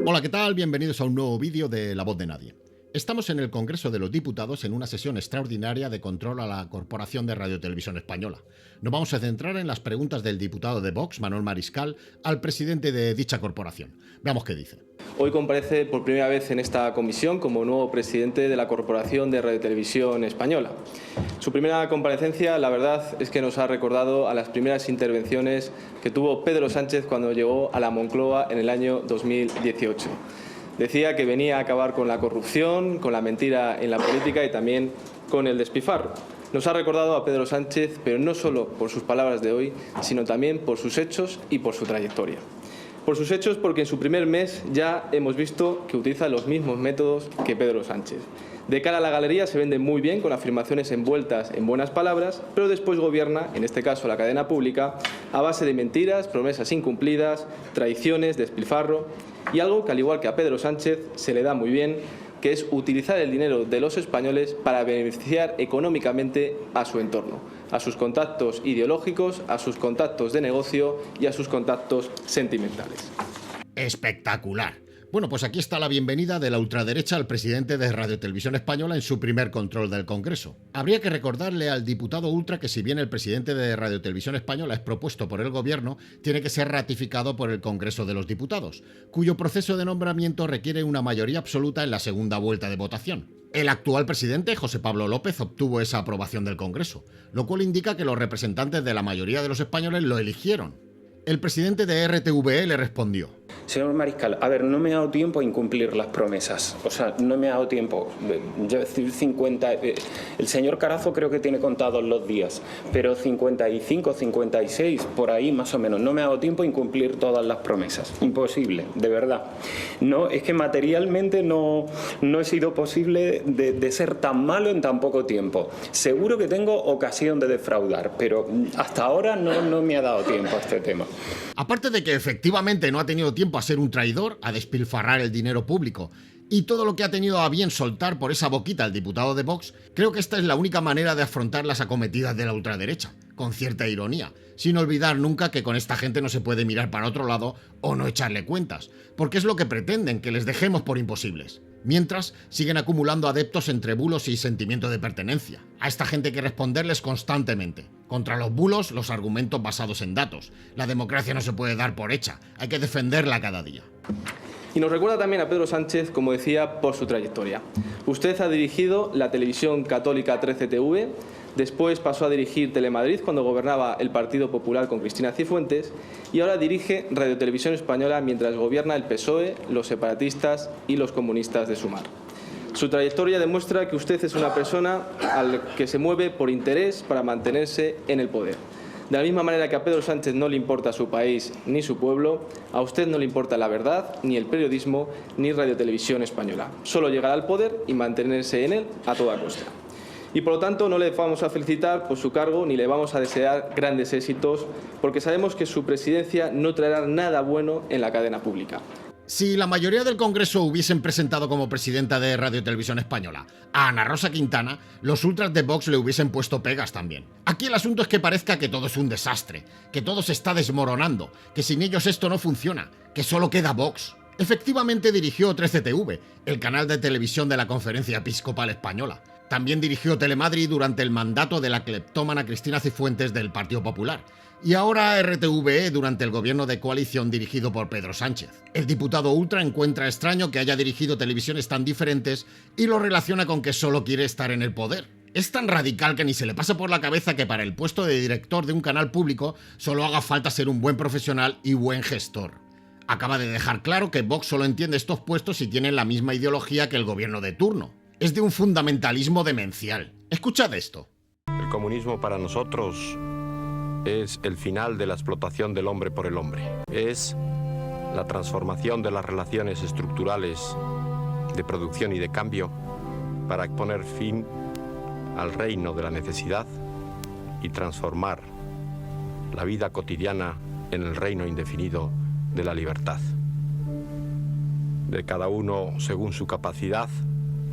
Hola, ¿qué tal? Bienvenidos a un nuevo vídeo de La Voz de Nadie. Estamos en el Congreso de los Diputados en una sesión extraordinaria de control a la Corporación de Radio Televisión Española. Nos vamos a centrar en las preguntas del diputado de Vox, Manuel Mariscal, al presidente de dicha corporación. Veamos qué dice. Hoy comparece por primera vez en esta comisión como nuevo presidente de la Corporación de Radio Televisión Española. Su primera comparecencia, la verdad, es que nos ha recordado a las primeras intervenciones que tuvo Pedro Sánchez cuando llegó a la Moncloa en el año 2018. Decía que venía a acabar con la corrupción, con la mentira en la política y también con el despilfarro. Nos ha recordado a Pedro Sánchez, pero no solo por sus palabras de hoy, sino también por sus hechos y por su trayectoria. Por sus hechos, porque en su primer mes ya hemos visto que utiliza los mismos métodos que Pedro Sánchez. De cara a la galería se vende muy bien con afirmaciones envueltas en buenas palabras, pero después gobierna, en este caso la cadena pública, a base de mentiras, promesas incumplidas, traiciones, despilfarro y algo que, al igual que a Pedro Sánchez, se le da muy bien, que es utilizar el dinero de los españoles para beneficiar económicamente a su entorno, a sus contactos ideológicos, a sus contactos de negocio y a sus contactos sentimentales. ¡Espectacular! Bueno, pues aquí está la bienvenida de la ultraderecha al presidente de Radio Televisión Española en su primer control del Congreso. Habría que recordarle al diputado ultra que si bien el presidente de Radio Televisión Española es propuesto por el Gobierno, tiene que ser ratificado por el Congreso de los Diputados, cuyo proceso de nombramiento requiere una mayoría absoluta en la segunda vuelta de votación. El actual presidente, José Pablo López, obtuvo esa aprobación del Congreso, lo cual indica que los representantes de la mayoría de los españoles lo eligieron. El presidente de RTVE le respondió: Señor Mariscal, a ver, no me ha dado tiempo a incumplir las promesas. O sea, no me ha dado tiempo. Yo decir 50... el señor Carazo creo que tiene contados los días, pero 55, 56, por ahí más o menos. No me ha dado tiempo a incumplir todas las promesas. Imposible, de verdad. No, es que materialmente no he sido posible de ser tan malo en tan poco tiempo. Seguro que tengo ocasión de defraudar, pero hasta ahora no me ha dado tiempo a este tema. Aparte de que efectivamente no ha tenido tiempo a ser un traidor, a despilfarrar el dinero público y todo lo que ha tenido a bien soltar por esa boquita el diputado de Vox, creo que esta es la única manera de afrontar las acometidas de la ultraderecha, con cierta ironía, sin olvidar nunca que con esta gente no se puede mirar para otro lado o no echarle cuentas, porque es lo que pretenden, que les dejemos por imposibles. Mientras, siguen acumulando adeptos entre bulos y sentimiento de pertenencia. A esta gente hay que responderles constantemente. Contra los bulos, los argumentos basados en datos. La democracia no se puede dar por hecha, hay que defenderla cada día. Y nos recuerda también a Pedro Sánchez, como decía, por su trayectoria. Usted ha dirigido la televisión católica 13TV, después pasó a dirigir Telemadrid cuando gobernaba el Partido Popular con Cristina Cifuentes y ahora dirige Radio Televisión Española mientras gobierna el PSOE, los separatistas y los comunistas de Sumar. Su trayectoria demuestra que usted es una persona al que se mueve por interés para mantenerse en el poder. De la misma manera que a Pedro Sánchez no le importa su país ni su pueblo, a usted no le importa la verdad, ni el periodismo, ni Radio Televisión Española. Solo llegar al poder y mantenerse en él a toda costa. Y por lo tanto no le vamos a felicitar por su cargo ni le vamos a desear grandes éxitos, porque sabemos que su presidencia no traerá nada bueno en la cadena pública. Si la mayoría del Congreso hubiesen presentado como presidenta de Radio Televisión Española a Ana Rosa Quintana, los ultras de Vox le hubiesen puesto pegas también. Aquí el asunto es que parezca que todo es un desastre, que todo se está desmoronando, que sin ellos esto no funciona, que solo queda Vox. Efectivamente dirigió 13TV, el canal de televisión de la Conferencia Episcopal Española. También dirigió Telemadrid durante el mandato de la cleptómana Cristina Cifuentes del Partido Popular. Y ahora RTVE durante el gobierno de coalición dirigido por Pedro Sánchez. El diputado ultra encuentra extraño que haya dirigido televisiones tan diferentes y lo relaciona con que solo quiere estar en el poder. Es tan radical que ni se le pasa por la cabeza que para el puesto de director de un canal público solo haga falta ser un buen profesional y buen gestor. Acaba de dejar claro que Vox solo entiende estos puestos si tienen la misma ideología que el gobierno de turno. Es de un fundamentalismo demencial. Escuchad esto. El comunismo para nosotros es el final de la explotación del hombre por el hombre. Es la transformación de las relaciones estructurales de producción y de cambio para poner fin al reino de la necesidad y transformar la vida cotidiana en el reino indefinido de la libertad. De cada uno según su capacidad,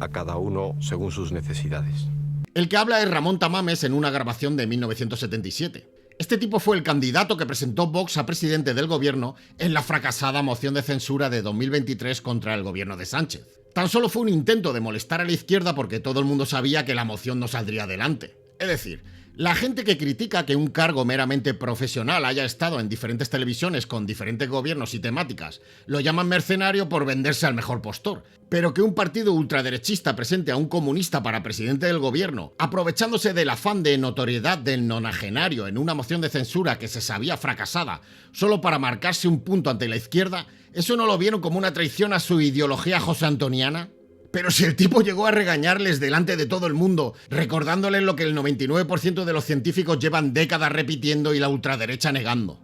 a cada uno según sus necesidades. El que habla es Ramón Tamames en una grabación de 1977. Este tipo fue el candidato que presentó Vox a presidente del gobierno en la fracasada moción de censura de 2023 contra el gobierno de Sánchez. Tan solo fue un intento de molestar a la izquierda porque todo el mundo sabía que la moción no saldría adelante. Es decir, la gente que critica que un cargo meramente profesional haya estado en diferentes televisiones con diferentes gobiernos y temáticas lo llaman mercenario por venderse al mejor postor. Pero que un partido ultraderechista presente a un comunista para presidente del gobierno, aprovechándose del afán de notoriedad del nonagenario en una moción de censura que se sabía fracasada, solo para marcarse un punto ante la izquierda, ¿eso no lo vieron como una traición a su ideología josé-antoniana? Pero si el tipo llegó a regañarles delante de todo el mundo, recordándoles lo que el 99% de los científicos llevan décadas repitiendo y la ultraderecha negando.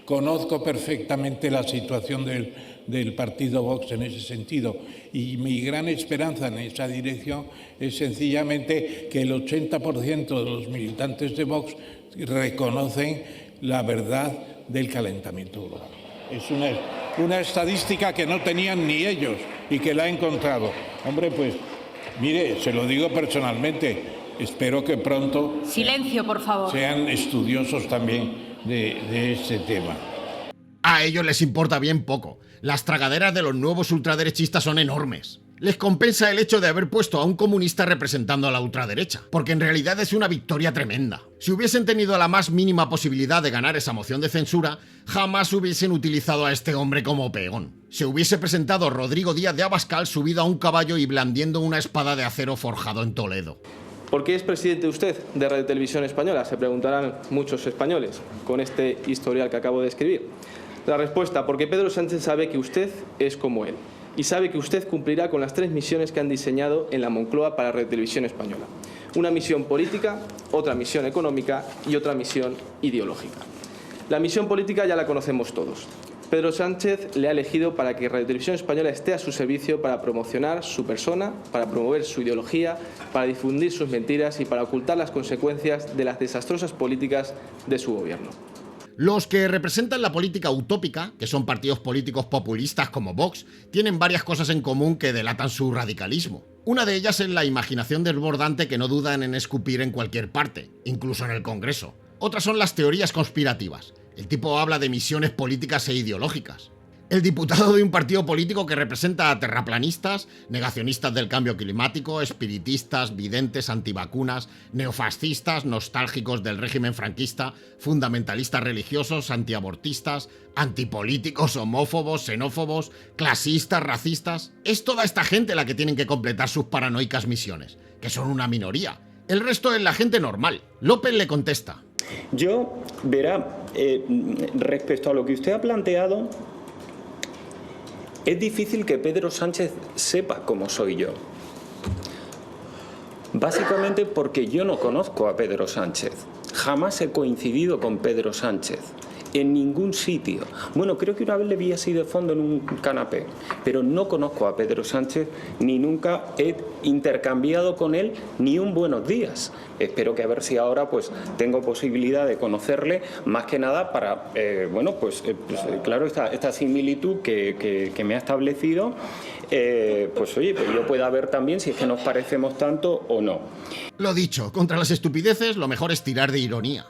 Conozco perfectamente la situación del partido Vox en ese sentido y mi gran esperanza en esa dirección es sencillamente que el 80% de los militantes de Vox reconocen la verdad del calentamiento global. Es una estadística que no tenían ni ellos y que la he encontrado. Hombre, pues, mire, se lo digo personalmente, espero que pronto silencio, por favor, sean estudiosos también de este tema. A ellos les importa bien poco. Las tragaderas de los nuevos ultraderechistas son enormes. Les compensa el hecho de haber puesto a un comunista representando a la ultraderecha, porque en realidad es una victoria tremenda. Si hubiesen tenido la más mínima posibilidad de ganar esa moción de censura, jamás hubiesen utilizado a este hombre como peón. Se hubiese presentado Rodrigo Díaz de Abascal subido a un caballo y blandiendo una espada de acero forjado en Toledo. ¿Por qué es presidente usted de Radio Televisión Española? Se preguntarán muchos españoles con este historial que acabo de escribir. La respuesta, porque Pedro Sánchez sabe que usted es como él y sabe que usted cumplirá con las 3 misiones que han diseñado en la Moncloa para Radio Televisión Española. Una misión política, otra misión económica y otra misión ideológica. La misión política ya la conocemos todos. Pedro Sánchez le ha elegido para que Radio Televisión Española esté a su servicio para promocionar su persona, para promover su ideología, para difundir sus mentiras y para ocultar las consecuencias de las desastrosas políticas de su gobierno. Los que representan la política utópica, que son partidos políticos populistas como Vox, tienen varias cosas en común que delatan su radicalismo. Una de ellas es la imaginación desbordante que no dudan en escupir en cualquier parte, incluso en el Congreso. Otras son las teorías conspirativas. El tipo habla de misiones políticas e ideológicas. El diputado de un partido político que representa a terraplanistas, negacionistas del cambio climático, espiritistas, videntes, antivacunas, neofascistas, nostálgicos del régimen franquista, fundamentalistas religiosos, antiabortistas, antipolíticos, homófobos, xenófobos, clasistas, racistas. Es toda esta gente la que tienen que completar sus paranoicas misiones, que son una minoría. El resto es la gente normal. López le contesta. Yo, verá, respecto a lo que usted ha planteado, es difícil que Pedro Sánchez sepa cómo soy yo. Básicamente porque yo no conozco a Pedro Sánchez. Jamás he coincidido con Pedro Sánchez. En ningún sitio. Bueno, creo que una vez le vi así de fondo en un canapé, pero no conozco a Pedro Sánchez ni nunca he intercambiado con él ni un buenos días. Espero que a ver si ahora pues tengo posibilidad de conocerle, más que nada para, claro, esta similitud que me ha establecido, pues oye, pues yo pueda ver también si es que nos parecemos tanto o no. Lo dicho, contra las estupideces lo mejor es tirar de ironía.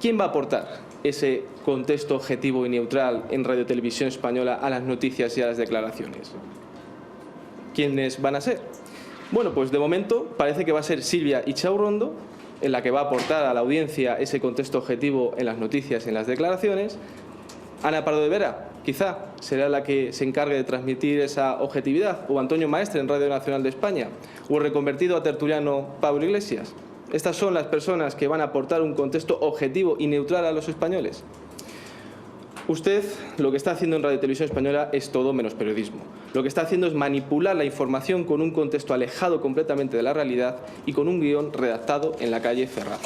¿Quién va a aportar ese contexto objetivo y neutral en Radio Televisión Española a las noticias y a las declaraciones? ¿Quiénes van a ser? Bueno, pues de momento parece que va a ser Silvia Ichaurrondo, en la que va a aportar a la audiencia ese contexto objetivo en las noticias y en las declaraciones. Ana Pardo de Vera, quizá, será la que se encargue de transmitir esa objetividad. O Antonio Maestre en Radio Nacional de España. O el reconvertido a tertuliano Pablo Iglesias. Estas son las personas que van a aportar un contexto objetivo y neutral a los españoles. Usted lo que está haciendo en Radio Televisión Española es todo menos periodismo. Lo que está haciendo es manipular la información con un contexto alejado completamente de la realidad y con un guión redactado en la calle Ferraz.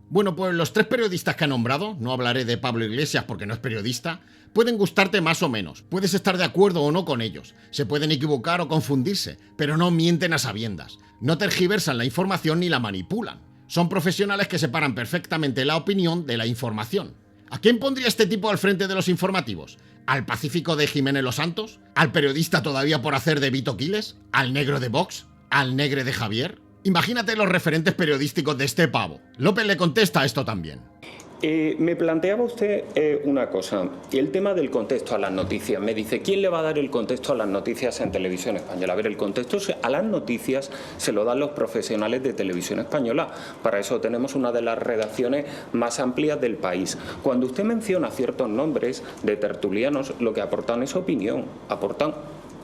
Bueno, pues los 3 periodistas que ha nombrado, no hablaré de Pablo Iglesias porque no es periodista, pueden gustarte más o menos, puedes estar de acuerdo o no con ellos, se pueden equivocar o confundirse, pero no mienten a sabiendas, no tergiversan la información ni la manipulan. Son profesionales que separan perfectamente la opinión de la información. ¿A quién pondría este tipo al frente de los informativos? ¿Al pacífico de Jiménez Los Santos? ¿Al periodista todavía por hacer de Vito Quiles? ¿Al negro de Vox? ¿Al negre de Javier? Imagínate los referentes periodísticos de este pavo. López le contesta a esto también. Me planteaba usted una cosa, el tema del contexto a las noticias. Me dice, ¿quién le va a dar el contexto a las noticias en Televisión Española? A ver, el contexto a las noticias se lo dan los profesionales de Televisión Española. Para eso tenemos una de las redacciones más amplias del país. Cuando usted menciona ciertos nombres de tertulianos, lo que aportan es opinión, aportan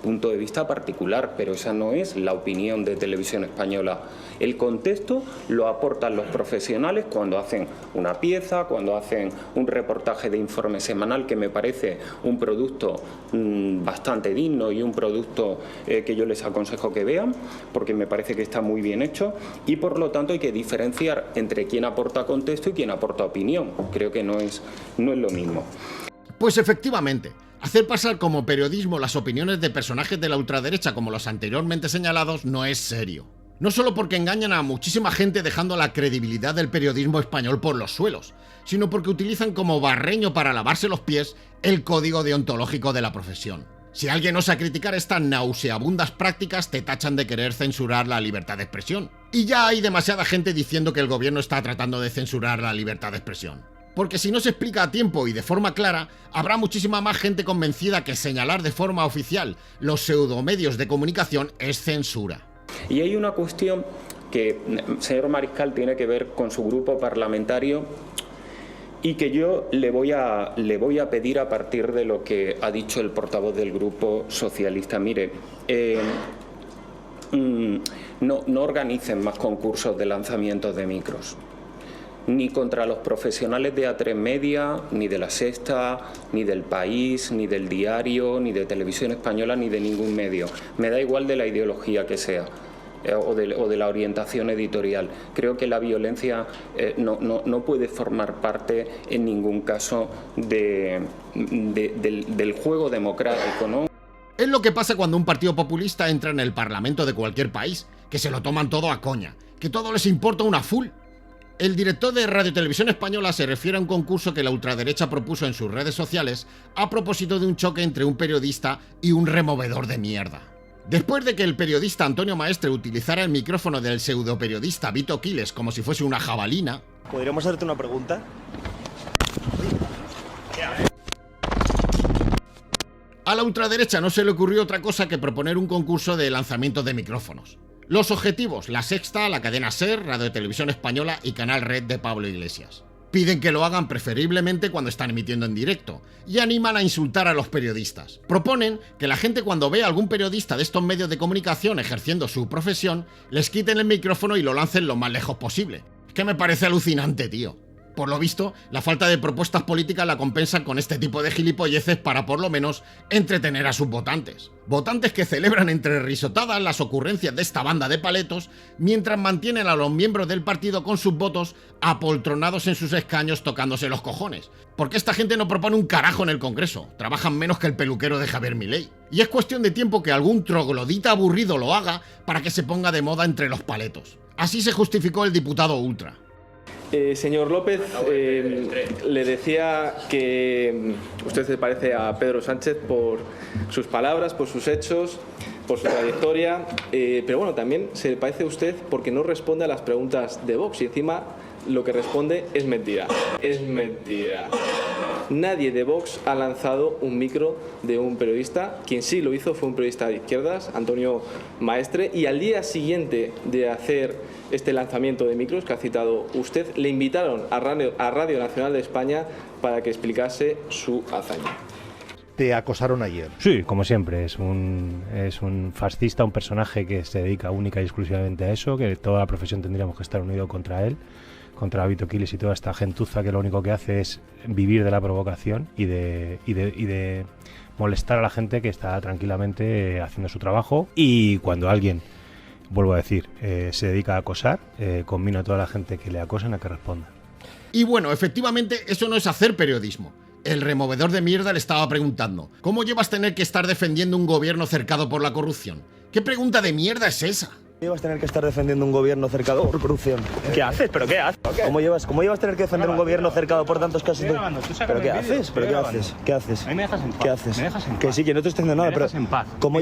punto de vista particular, pero esa no es la opinión de Televisión Española. El contexto lo aportan los profesionales cuando hacen una pieza, cuando hacen un reportaje de informe semanal, que me parece un producto bastante digno y un producto que yo les aconsejo que vean, porque me parece que está muy bien hecho, y por lo tanto hay que diferenciar entre quién aporta contexto y quién aporta opinión. Creo que no es lo mismo. Pues efectivamente, hacer pasar como periodismo las opiniones de personajes de la ultraderecha como los anteriormente señalados no es serio. No solo porque engañan a muchísima gente dejando la credibilidad del periodismo español por los suelos, sino porque utilizan como barreño para lavarse los pies el código deontológico de la profesión. Si alguien osa criticar estas nauseabundas prácticas, te tachan de querer censurar la libertad de expresión. Y ya hay demasiada gente diciendo que el gobierno está tratando de censurar la libertad de expresión. Porque si no se explica a tiempo y de forma clara, habrá muchísima más gente convencida que señalar de forma oficial los pseudomedios de comunicación es censura. Y hay una cuestión que, señor Mariscal, tiene que ver con su grupo parlamentario y que yo le voy a pedir a partir de lo que ha dicho el portavoz del Grupo Socialista. Mire, no organicen más concursos de lanzamientos de micros. Ni contra los profesionales de A3 Media, ni de La Sexta, ni del País, ni del Diario, ni de Televisión Española, ni de ningún medio. Me da igual de la ideología que sea o de la orientación editorial. Creo que la violencia no puede formar parte en ningún caso del juego democrático, ¿no? Es lo que pasa cuando un partido populista entra en el parlamento de cualquier país, que se lo toman todo a coña, que todo les importa una full. El director de Radio Televisión Española se refiere a un concurso que la ultraderecha propuso en sus redes sociales a propósito de un choque entre un periodista y un removedor de mierda. Después de que el periodista Antonio Maestre utilizara el micrófono del pseudoperiodista Vito Quiles como si fuese una jabalina... ¿Podríamos hacerte una pregunta? A la ultraderecha no se le ocurrió otra cosa que proponer un concurso de lanzamiento de micrófonos. Los objetivos: La Sexta, la cadena SER, Radio Televisión Española y Canal Red de Pablo Iglesias. Piden que lo hagan preferiblemente cuando están emitiendo en directo y animan a insultar a los periodistas. Proponen que la gente, cuando vea a algún periodista de estos medios de comunicación ejerciendo su profesión, les quiten el micrófono y lo lancen lo más lejos posible. Es que me parece alucinante, tío. Por lo visto, la falta de propuestas políticas la compensan con este tipo de gilipolleces para, por lo menos, entretener a sus votantes. Votantes que celebran entre risotadas las ocurrencias de esta banda de paletos, mientras mantienen a los miembros del partido con sus votos apoltronados en sus escaños tocándose los cojones. Porque esta gente no propone un carajo en el Congreso, trabajan menos que el peluquero de Javier Milei. Y es cuestión de tiempo que algún troglodita aburrido lo haga para que se ponga de moda entre los paletos. Así se justificó el diputado ultra. Señor López, le decía que usted se parece a Pedro Sánchez por sus palabras, por sus hechos, por su trayectoria, pero bueno, también se le parece a usted porque no responde a las preguntas de Vox y encima lo que responde es mentira. Es mentira. Nadie de Vox ha lanzado un micro de un periodista. Quien sí lo hizo fue un periodista de izquierdas, Antonio Maestre, y al día siguiente de hacer este lanzamiento de micros que ha citado usted, le invitaron a Radio Nacional de España para que explicase su hazaña. ¿Te acosaron ayer? Sí, como siempre, es un fascista, un personaje que se dedica única y exclusivamente a eso, que toda la profesión tendríamos que estar unidos contra él, contra Vito Quiles y toda esta gentuza que lo único que hace es vivir de la provocación y de molestar a la gente que está tranquilamente haciendo su trabajo. Y cuando alguien, vuelvo a decir, se dedica a acosar, conmino a toda la gente que le acosan a que responda. Y bueno, efectivamente, eso no es hacer periodismo. El removedor de mierda le estaba preguntando: ¿cómo llevas tener que estar defendiendo un gobierno cercado por la corrupción? ¿Qué pregunta de mierda es esa? Llevas tener que estar defendiendo un gobierno cercado por corrupción. ¿Qué haces? ¿Pero qué haces? ¿Cómo llevas tener que defender un gobierno cercado por tantos casos? ¿Pero qué haces? ¿Pero qué haces? ¿Qué haces? A mí me dejas en paz. ¿Qué haces? Me dejas en paz. Que sí, que no te estoy diciendo nada, pero en paz. ¿cómo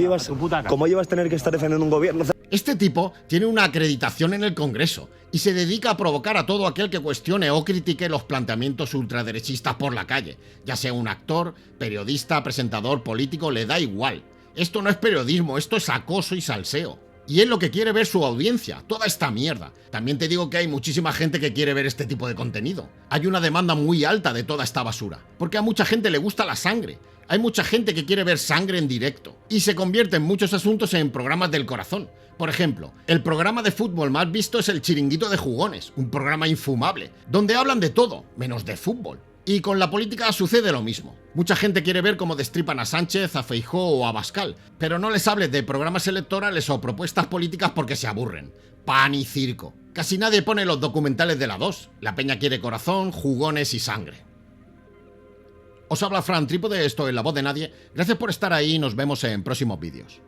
llevas tener que estar defendiendo un gobierno cercado? Este tipo tiene una acreditación en el Congreso y se dedica a provocar a todo aquel que cuestione o critique los planteamientos ultraderechistas por la calle, ya sea un actor, periodista, presentador, político, le da igual. Esto no es periodismo, esto es acoso y salseo. Y es lo que quiere ver su audiencia, toda esta mierda. También te digo que hay muchísima gente que quiere ver este tipo de contenido. Hay una demanda muy alta de toda esta basura, porque a mucha gente le gusta la sangre. Hay mucha gente que quiere ver sangre en directo, y se convierte en muchos asuntos en programas del corazón. Por ejemplo, el programa de fútbol más visto es El Chiringuito de Jugones, un programa infumable, donde hablan de todo, menos de fútbol. Y con la política sucede lo mismo. Mucha gente quiere ver cómo destripan a Sánchez, a Feijóo o a Abascal, pero no les hables de programas electorales o propuestas políticas porque se aburren. Pan y circo. Casi nadie pone los documentales de la 2. La peña quiere corazón, jugones y sangre. Os habla Fran Trípode, esto es La Voz de Nadie. Gracias por estar ahí y nos vemos en próximos vídeos.